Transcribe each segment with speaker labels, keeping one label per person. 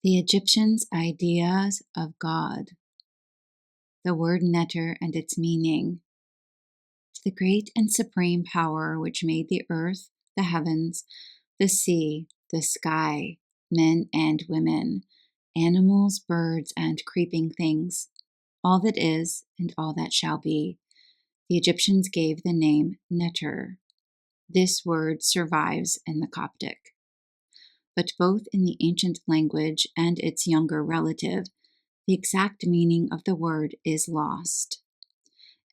Speaker 1: The Egyptians' ideas of God. The word neter and its meaning. To the great and supreme power which made the earth, the heavens, the sea, the sky, men and women, animals, birds, and creeping things, all that is and all that shall be, the Egyptians gave the name Neter. This word survives in the Coptic. But both in the ancient language and its younger relative, the exact meaning of the word is lost.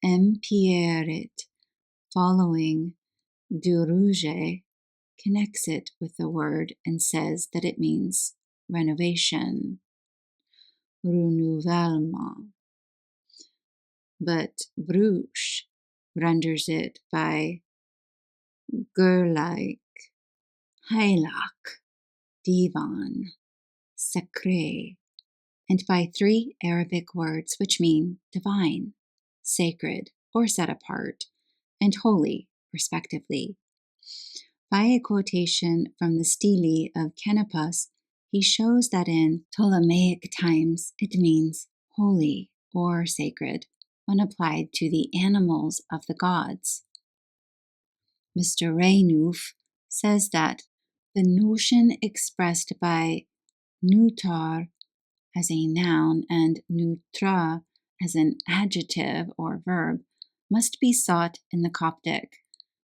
Speaker 1: Pierret, following Durouge, connects it with the word and says that it means renovation, renouvellement. But Bruch renders it by Gerlaik, Heilak, Divan, Sacré, and by three Arabic words which mean divine, sacred, or set apart, and holy, respectively. By a quotation from the Stele of Canopus, he shows that in Ptolemaic times it means holy or sacred when applied to the animals of the gods. Mr. Reynouf says that the notion expressed by nutar as a noun and nutra as an adjective or verb must be sought in the Coptic,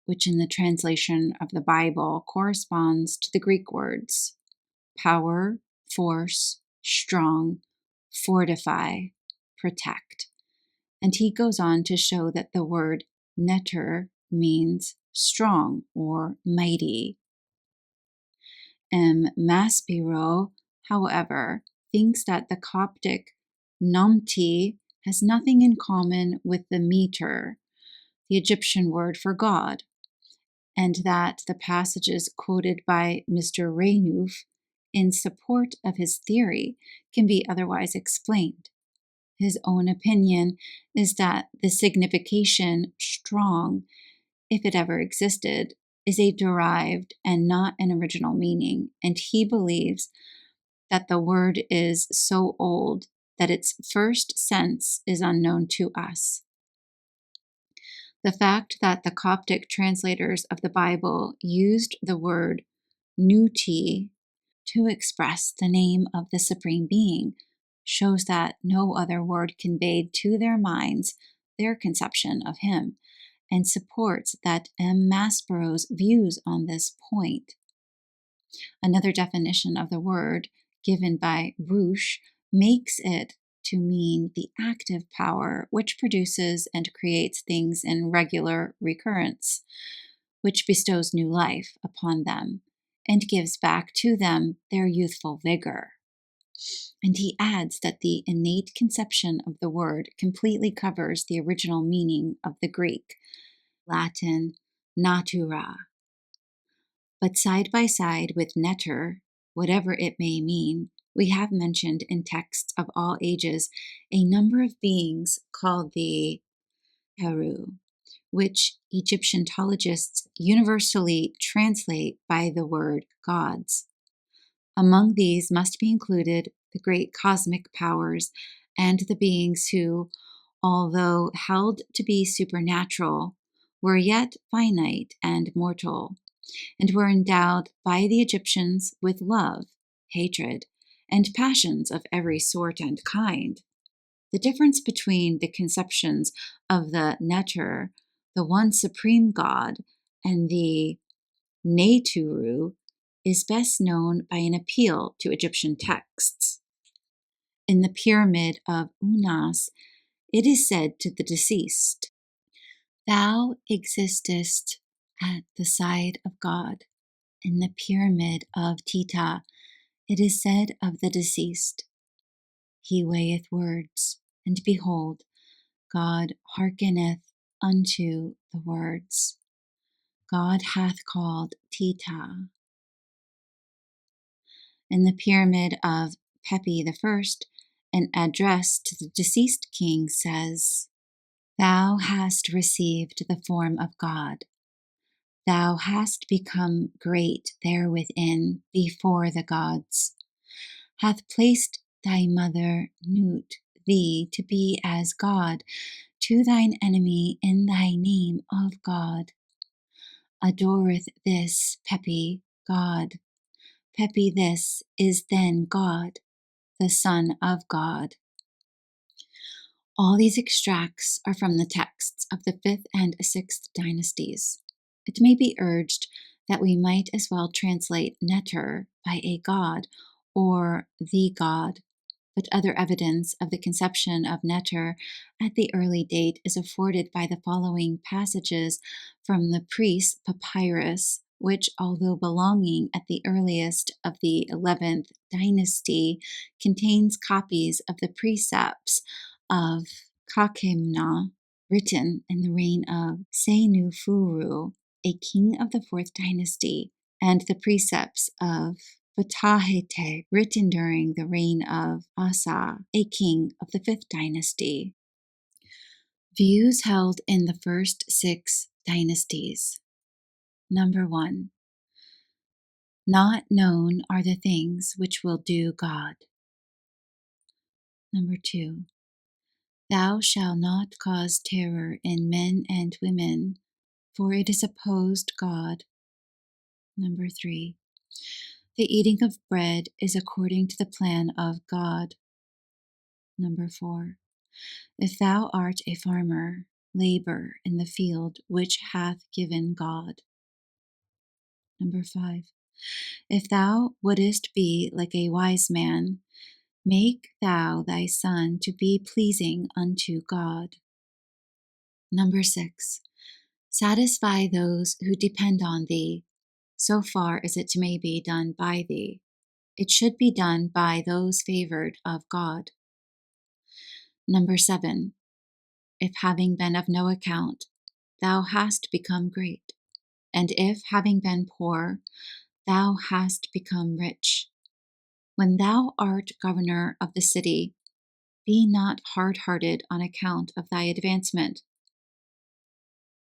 Speaker 1: which in the translation of the Bible corresponds to the Greek words power, force, strong, fortify, protect. And he goes on to show that the word neter means strong or mighty. Maspero, however, thinks that the Coptic namti has nothing in common with the meter, the Egyptian word for God, and that the passages quoted by Mr. Reynouf in support of his theory can be otherwise explained. His own opinion is that the signification strong, if it ever existed, is a derived and not an original meaning, and he believes that the word is so old that its first sense is unknown to us. The fact that the Coptic translators of the Bible used the word Nuti to express the name of the Supreme Being shows that no other word conveyed to their minds their conception of him, and supports that M. Maspero's views on this point. Another definition of the word, given by Bruch, makes it to mean the active power which produces and creates things in regular recurrence, which bestows new life upon them and gives back to them their youthful vigor. And he adds that the innate conception of the word completely covers the original meaning of the Greek, Latin natura. But side by side with neter, whatever it may mean, we have mentioned in texts of all ages a number of beings called the Netjeru, which Egyptologists universally translate by the word gods. Among these must be included the great cosmic powers and the beings who, although held to be supernatural, were yet finite and mortal, and were endowed by the Egyptians with love, hatred, and passions of every sort and kind. The difference between the conceptions of the Neter, the one supreme god, and the Netjeru is best known by an appeal to Egyptian texts. In the pyramid of Unas, it is said to the deceased, "Thou existest at the side of God." In the pyramid of Tita, it is said of the deceased, "He weigheth words, and behold, God hearkeneth unto the words. God hath called Tita." In the pyramid of Pepi I, an address to the deceased king says, "Thou hast received the form of God. Thou hast become great there within before the gods. hath placed thy mother Nut thee to be as God to thine enemy in thy name of God. Adoreth this Pepi God. Pepi this is then God, the Son of God. All these extracts are from the texts of the 5th and 6th dynasties. It may be urged that we might as well translate Neter by a god or the god, but other evidence of the conception of Neter at the early date is afforded by the following passages from the priest Papyrus, which, although belonging at the earliest of the 11th dynasty, contains copies of the precepts of Sekhemna, written in the reign of Senufuru, a king of the 4th dynasty, and the precepts of Ptahete, written during the reign of Asa, a king of the 5th dynasty. Views held in the first 6 dynasties. Number 1. Not known are the things which will do God. Number 2. Thou shalt not cause terror in men and women, for it is opposed God. Number 3. The eating of bread is according to the plan of God. Number 4. If thou art a farmer, labor in the field which hath given God. Number 5. If thou wouldest be like a wise man, make thou thy son to be pleasing unto God. Number 6. Satisfy those who depend on thee, so far as it may be done by thee. It should be done by those favored of God. Number 7. If having been of no account, thou hast become great, and if having been poor, thou hast become rich. When thou art governor of the city, be not hard-hearted on account of thy advancement,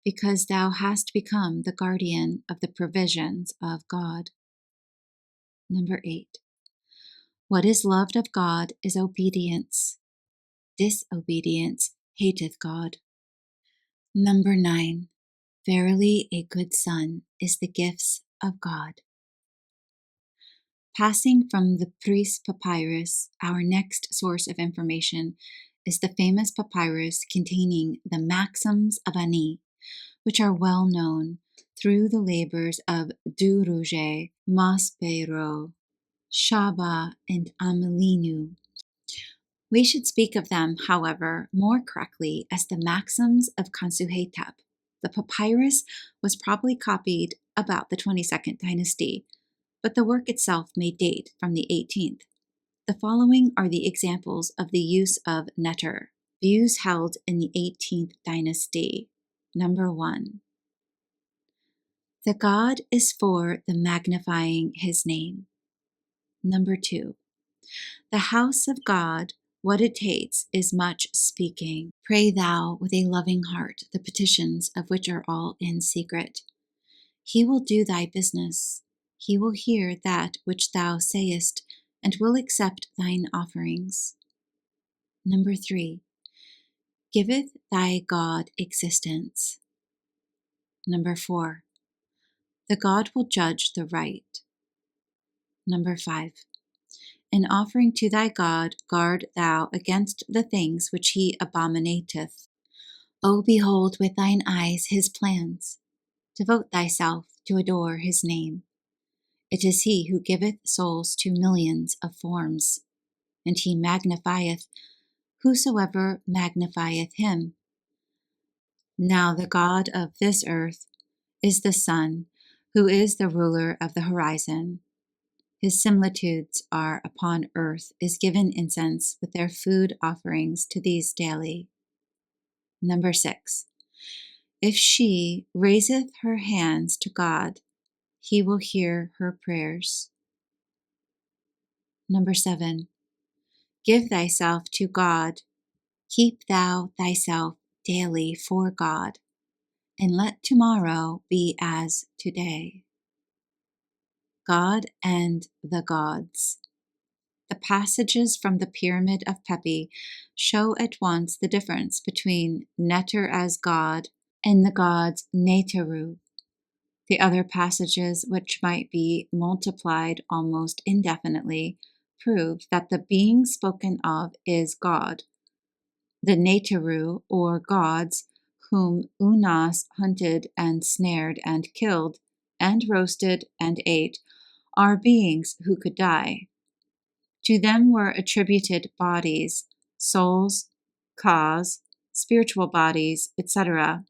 Speaker 1: because thou hast become the guardian of the provisions of God. Number 8. What is loved of God is obedience. Disobedience hateth God. Number 9. Verily a good son is the gifts of God. Passing from the priest Papyrus, our next source of information is the famous papyrus containing the maxims of Ani, which are well known through the labors of Duruge, Maspero, Shaba, and Amelinu. We should speak of them, however, more correctly as the maxims of Kansuhetep. The papyrus was probably copied about the 22nd dynasty, but the work itself may date from the 18th. The following are the examples of the use of Neter, views held in the 18th dynasty. Number 1. The god is for the magnifying his name. Number 2. The house of God, what it takes is much speaking. Pray thou with a loving heart the petitions of which are all in secret. He will do thy business. He will hear that which thou sayest, and will accept thine offerings. Number 3. Giveth thy God existence. Number 4. The God will judge the right. Number 5. In offering to thy God, guard thou against the things which he abominateth. O behold with thine eyes his plans. Devote thyself to adore his name. It is he who giveth souls to millions of forms, and he magnifieth whosoever magnifieth him. Now the God of this earth is the sun, who is the ruler of the horizon. His similitudes are upon earth is given incense with their food offerings to these daily. Number 6. If she raiseth her hands to God, he will hear her prayers. Number 7. Give thyself to God. Keep thou thyself daily for God, and let tomorrow be as today. God and the gods. The passages from the Pyramid of Pepi show at once the difference between Neter as God and the gods Netjeru. The other passages, which might be multiplied almost indefinitely, prove that the being spoken of is God. The Netjeru, or gods, whom Unas hunted and snared and killed, and roasted and ate, are beings who could die. To them were attributed bodies, souls, kas, spiritual bodies, etc.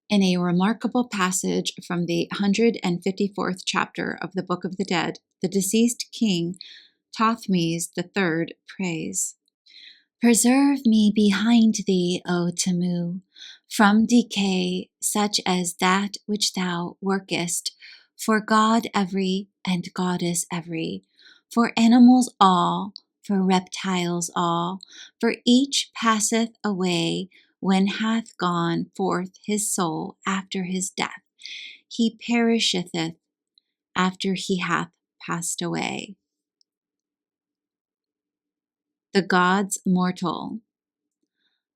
Speaker 1: In a remarkable passage from the 154th chapter of the Book of the Dead, the deceased king Thothmes III prays, "Preserve me behind thee, O Atmu, from decay such as that which thou workest, for God every and goddess every, for animals all, for reptiles all, for each passeth away when hath gone forth his soul after his death. He perisheth after he hath passed away." The gods mortal.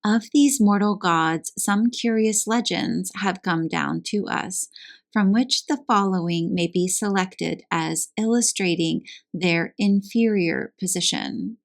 Speaker 1: Of these mortal gods, some curious legends have come down to us, from which the following may be selected as illustrating their inferior position.